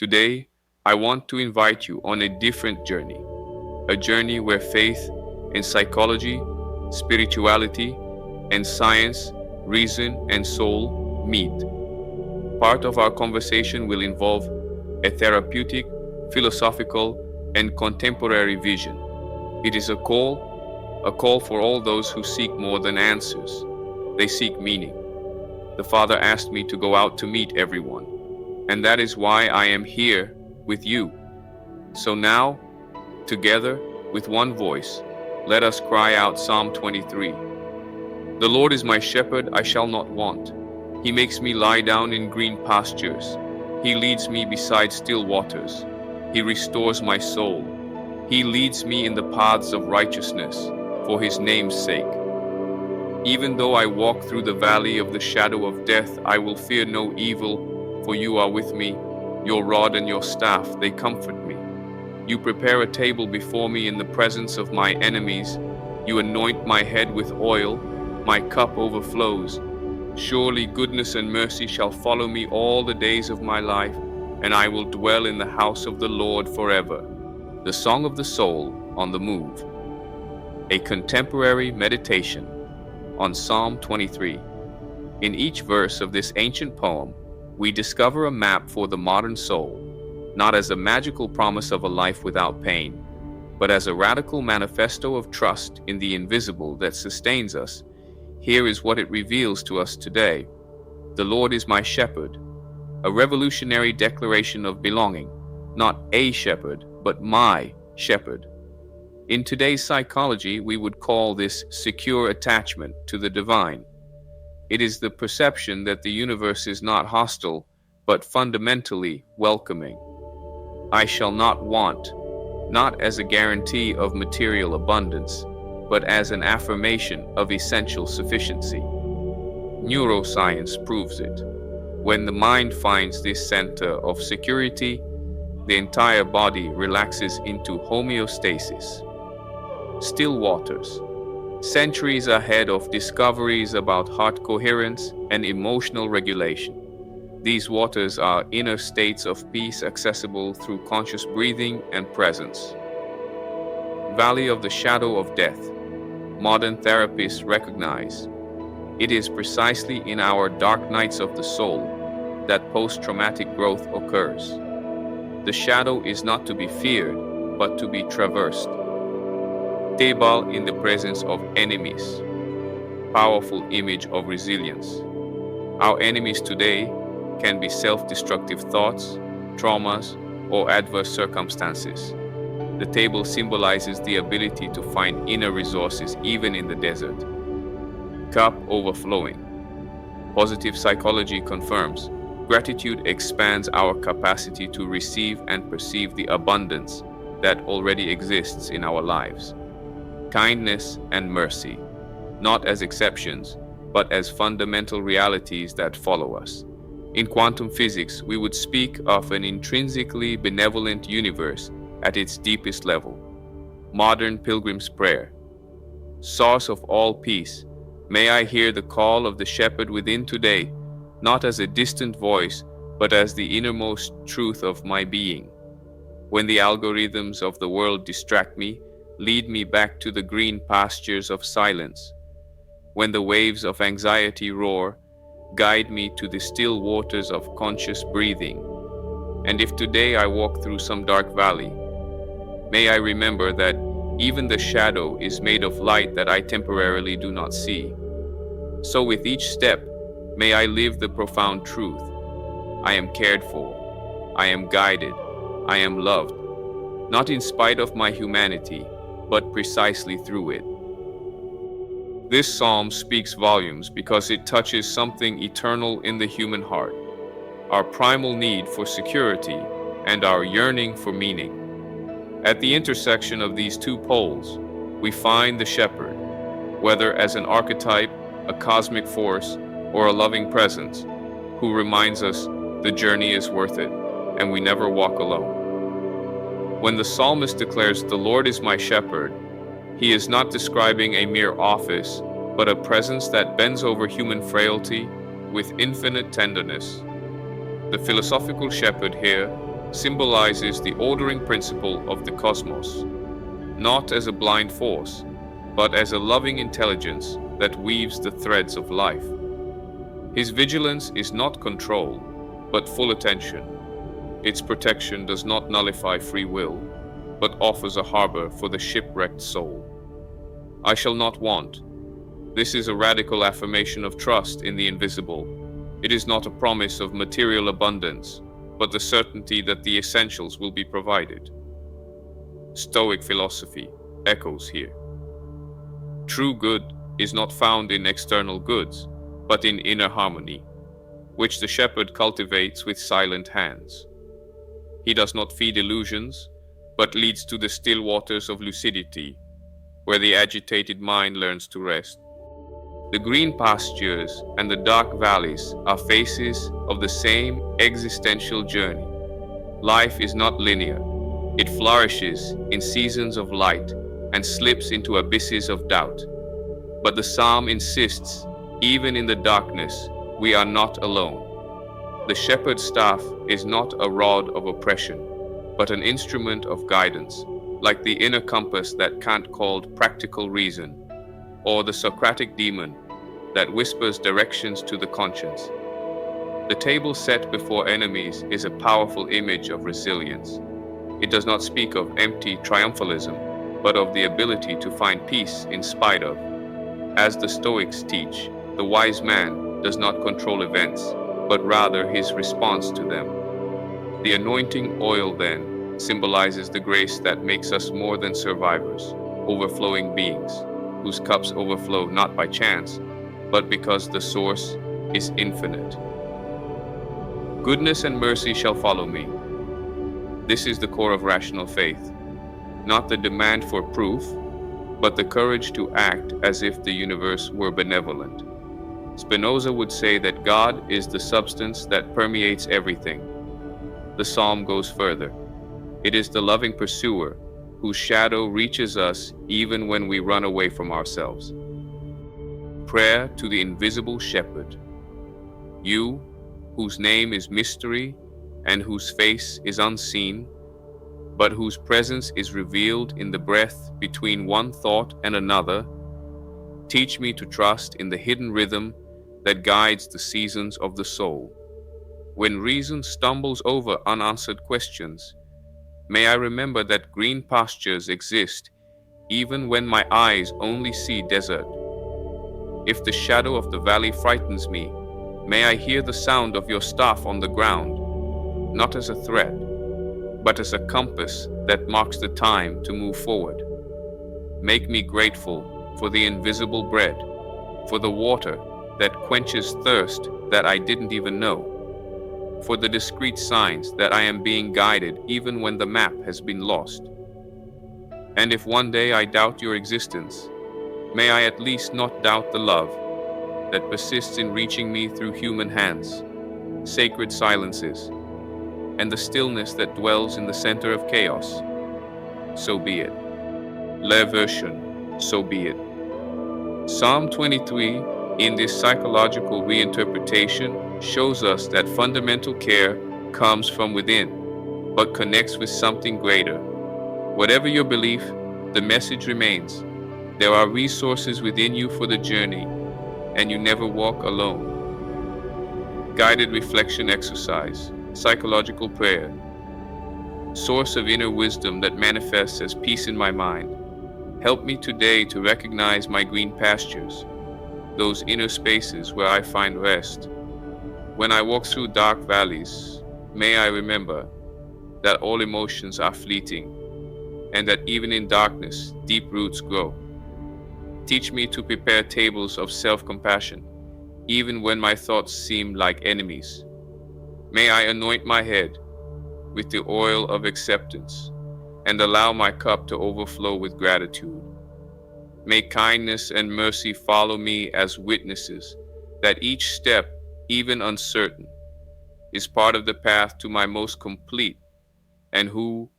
Today, I want to invite you on a different journey, a journey where faith and psychology, spirituality and science, reason and soul meet. Part of our conversation will involve a therapeutic, philosophical, and contemporary vision. It is a call for all those who seek more than answers. They seek meaning. The Father asked me to go out to meet everyone, and that is why I am here with you. So now, together, with one voice, let us cry out Psalm 23. The Lord is my shepherd, I shall not want. He makes me lie down in green pastures. He leads me beside still waters. He restores my soul. He leads me in the paths of righteousness for his name's sake. Even though I walk through the valley of the shadow of death, I will fear no evil, for you are with me. Your rod and your staff, they comfort me. You prepare a table before me in the presence of my enemies. You anoint my head with oil. My cup overflows. Surely goodness and mercy shall follow me all the days of my life, and I will dwell in the house of the Lord forever. The Song of the Soul on the Move. A contemporary meditation on Psalm 23. In each verse of this ancient poem, we discover a map for the modern soul, not as a magical promise of a life without pain, but as a radical manifesto of trust in the invisible that sustains us. Here is what it reveals to us today. The Lord is my shepherd, a revolutionary declaration of belonging, not a shepherd, but my shepherd. In today's psychology, we would call this secure attachment to the divine. It is the perception that the universe is not hostile, but fundamentally welcoming. I shall not want, not as a guarantee of material abundance, but as an affirmation of essential sufficiency. Neuroscience proves it. When the mind finds this center of security, the entire body relaxes into homeostasis. Still waters, centuries ahead of discoveries about heart coherence and emotional regulation. These waters are inner states of peace accessible through conscious breathing and presence. Valley of the shadow of death. Modern therapists recognize it is precisely in our dark nights of the soul that post-traumatic growth occurs. The shadow is not to be feared, but to be traversed. Table in the presence of enemies. Powerful image of resilience. Our enemies today can be self-destructive thoughts, traumas, or adverse circumstances. The table symbolizes the ability to find inner resources even in the desert. Cup overflowing. Positive psychology confirms gratitude expands our capacity to receive and perceive the abundance that already exists in our lives. Kindness and mercy, not as exceptions, but as fundamental realities that follow us. In quantum physics, we would speak of an intrinsically benevolent universe at its deepest level. Modern pilgrim's prayer. Source of all peace, may I hear the call of the shepherd within today, not as a distant voice, but as the innermost truth of my being. When the algorithms of the world distract me, lead me back to the green pastures of silence. When the waves of anxiety roar, guide me to the still waters of conscious breathing. And if today I walk through some dark valley, may I remember that even the shadow is made of light that I temporarily do not see. So with each step, may I live the profound truth. I am cared for. I am guided. I am loved. Not in spite of my humanity, but precisely through it. This psalm speaks volumes because it touches something eternal in the human heart, our primal need for security and our yearning for meaning. At the intersection of these two poles, we find the shepherd, whether as an archetype, a cosmic force, or a loving presence, who reminds us the journey is worth it and we never walk alone. When the psalmist declares, "The Lord is my shepherd," he is not describing a mere office, but a presence that bends over human frailty with infinite tenderness. The philosophical shepherd here symbolizes the ordering principle of the cosmos, not as a blind force, but as a loving intelligence that weaves the threads of life. His vigilance is not control, but full attention. Its protection does not nullify free will, but offers a harbor for the shipwrecked soul. I shall not want. This is a radical affirmation of trust in the invisible. It is not a promise of material abundance, but the certainty that the essentials will be provided. Stoic philosophy echoes here. True good is not found in external goods, but in inner harmony, which the shepherd cultivates with silent hands. He does not feed illusions, but leads to the still waters of lucidity, where the agitated mind learns to rest. The green pastures and the dark valleys are faces of the same existential journey. Life is not linear. It flourishes in seasons of light and slips into abysses of doubt. But the psalm insists, even in the darkness, we are not alone. The shepherd's staff is not a rod of oppression, but an instrument of guidance, like the inner compass that Kant called practical reason, or the Socratic demon that whispers directions to the conscience. The table set before enemies is a powerful image of resilience. It does not speak of empty triumphalism, but of the ability to find peace in spite of. As the Stoics teach, the wise man does not control events, but rather his response to them. The anointing oil, then, symbolizes the grace that makes us more than survivors, overflowing beings, whose cups overflow not by chance, but because the source is infinite. Goodness and mercy shall follow me. This is the core of rational faith, not the demand for proof, but the courage to act as if the universe were benevolent. Spinoza would say that God is the substance that permeates everything. The psalm goes further. It is the loving pursuer whose shadow reaches us even when we run away from ourselves. Prayer to the invisible shepherd. You, whose name is mystery and whose face is unseen, but whose presence is revealed in the breath between one thought and another, teach me to trust in the hidden rhythm that guides the seasons of the soul. When reason stumbles over unanswered questions, may I remember that green pastures exist even when my eyes only see desert. If the shadow of the valley frightens me, may I hear the sound of your staff on the ground, not as a threat, but as a compass that marks the time to move forward. Make me grateful for the invisible bread, for the water that quenches thirst that I didn't even know, for the discreet signs that I am being guided even when the map has been lost. And if one day I doubt your existence, may I at least not doubt the love that persists in reaching me through human hands, sacred silences, and the stillness that dwells in the center of chaos. So be it. Le version, so be it. Psalm 23, in this psychological reinterpretation, shows us that fundamental care comes from within, but connects with something greater. Whatever your belief, the message remains. There are resources within you for the journey, and you never walk alone. Guided reflection exercise. Psychological prayer, source of inner wisdom that manifests as peace in my mind. Help me today to recognize my green pastures, those inner spaces where I find rest. When I walk through dark valleys, may I remember that all emotions are fleeting, and that even in darkness, deep roots grow. Teach me to prepare tables of self-compassion, even when my thoughts seem like enemies. May I anoint my head with the oil of acceptance and allow my cup to overflow with gratitude. May kindness and mercy follow me as witnesses that each step, even uncertain, is part of the path to my most complete and who.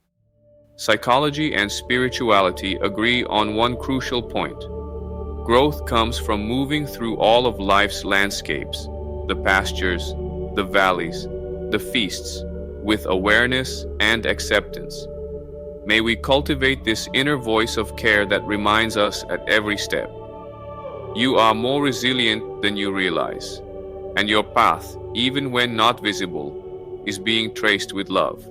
Psychology and spirituality agree on one crucial point. Growth comes from moving through all of life's landscapes, the pastures, the valleys, the feasts, and the stillness. with awareness and acceptance. May we cultivate this inner voice of care that reminds us at every step: you are more resilient than you realize, and your path, even when not visible, is being traced with love.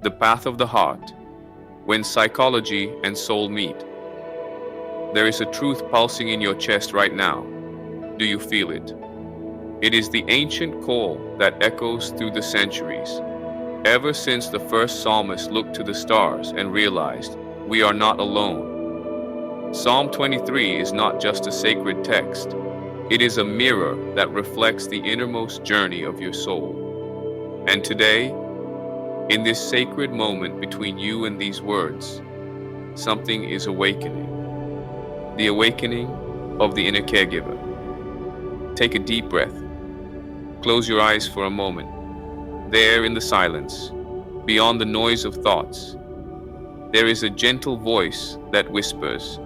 The path of the heart, when psychology and soul meet. There is a truth pulsing in your chest right now. Do you feel it? It is the ancient call that echoes through the centuries. Ever since the first psalmist looked to the stars and realized, we are not alone. Psalm 23 is not just a sacred text. It is a mirror that reflects the innermost journey of your soul. And today, in this sacred moment between you and these words, something is awakening. The awakening of the inner caregiver. Take a deep breath. Close your eyes for a moment. There in the silence, beyond the noise of thoughts, there is a gentle voice that whispers,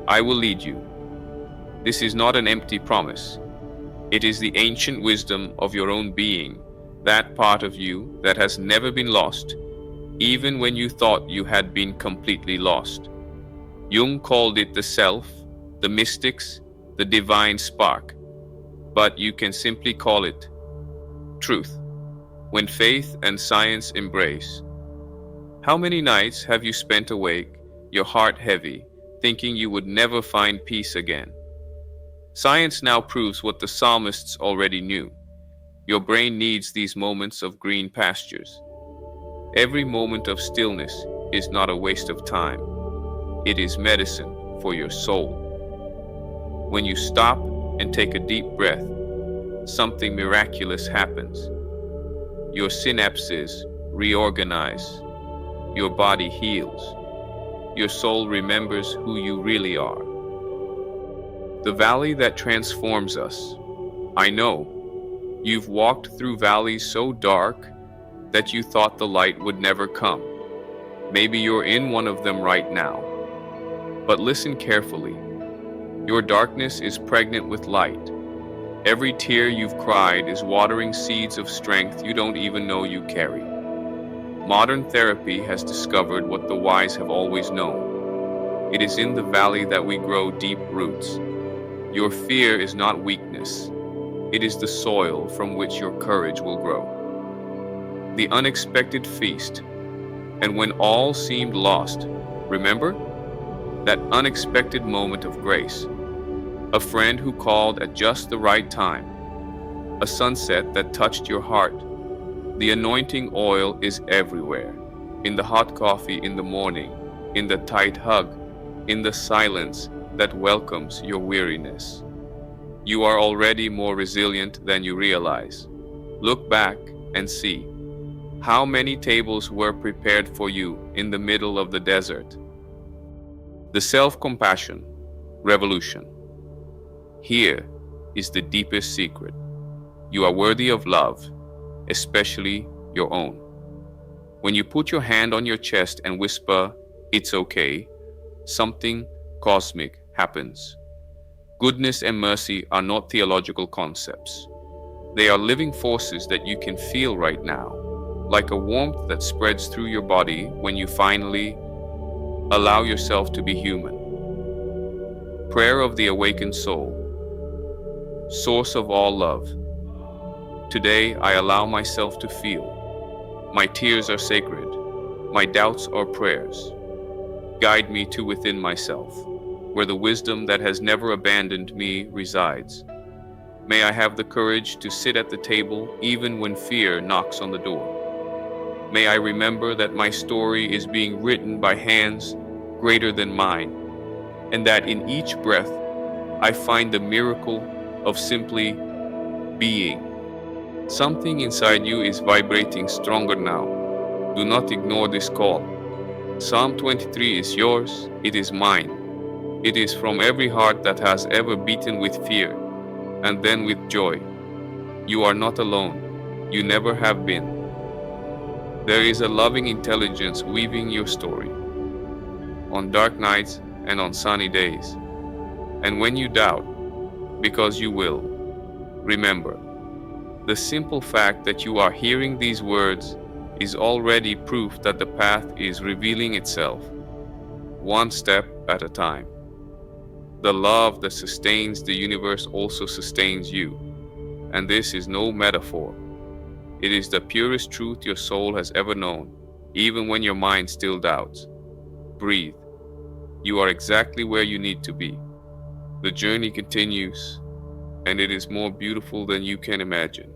I will lead you. This is not an empty promise. It is the ancient wisdom of your own being, that part of you that has never been lost, even when you thought you had been completely lost. Jung called it the self, the mystics, the divine spark, but you can simply call it truth, when faith and science embrace. How many nights have you spent awake, your heart heavy, thinking you would never find peace again? Science now proves what the psalmists already knew. Your brain needs these moments of green pastures. Every moment of stillness is not a waste of time. It is medicine for your soul. When you stop and take a deep breath, something miraculous happens. Your synapses reorganize. Your body heals. Your soul remembers who you really are. The valley that transforms us. I know. You've walked through valleys so dark that you thought the light would never come. Maybe you're in one of them right now. But listen carefully. Your darkness is pregnant with light. Every tear you've cried is watering seeds of strength you don't even know you carry. Modern therapy has discovered what the wise have always known. It is in the valley that we grow deep roots. Your fear is not weakness. It is the soil from which your courage will grow. The unexpected feast. And when all seemed lost, remember? That unexpected moment of grace. A friend who called at just the right time. A sunset that touched your heart. The anointing oil is everywhere. In the hot coffee in the morning, in the tight hug, in the silence that welcomes your weariness. You are already more resilient than you realize. Look back and see how many tables were prepared for you in the middle of the desert. The self-compassion revolution. Here is the deepest secret. You are worthy of love, especially your own. When you put your hand on your chest and whisper, "It's okay," something cosmic happens. Goodness and mercy are not theological concepts. They are living forces that you can feel right now, like a warmth that spreads through your body when you finally allow yourself to be human. Prayer of the awakened soul. Source of all love. Today I allow myself to feel. My tears are sacred. My doubts are prayers. Guide me to within myself, where the wisdom that has never abandoned me resides. May I have the courage to sit at the table even when fear knocks on the door. May I remember that my story is being written by hands greater than mine, and that in each breath I find the miracle of simply being. Something inside you is vibrating stronger now. Do not ignore this call. Psalm 23 is yours, it is mine. It is from every heart that has ever beaten with fear, and then with joy. You are not alone. You never have been. There is a loving intelligence weaving your story, on dark nights and on sunny days. And when you doubt, because you will, remember, The simple fact that you are hearing these words is already proof that the path is revealing itself, one step at a time. The love that sustains the universe also sustains you, and this is no metaphor. It is the purest truth your soul has ever known, even when your mind still doubts. Breathe. You are exactly where you need to be. The journey continues, and it is more beautiful than you can imagine.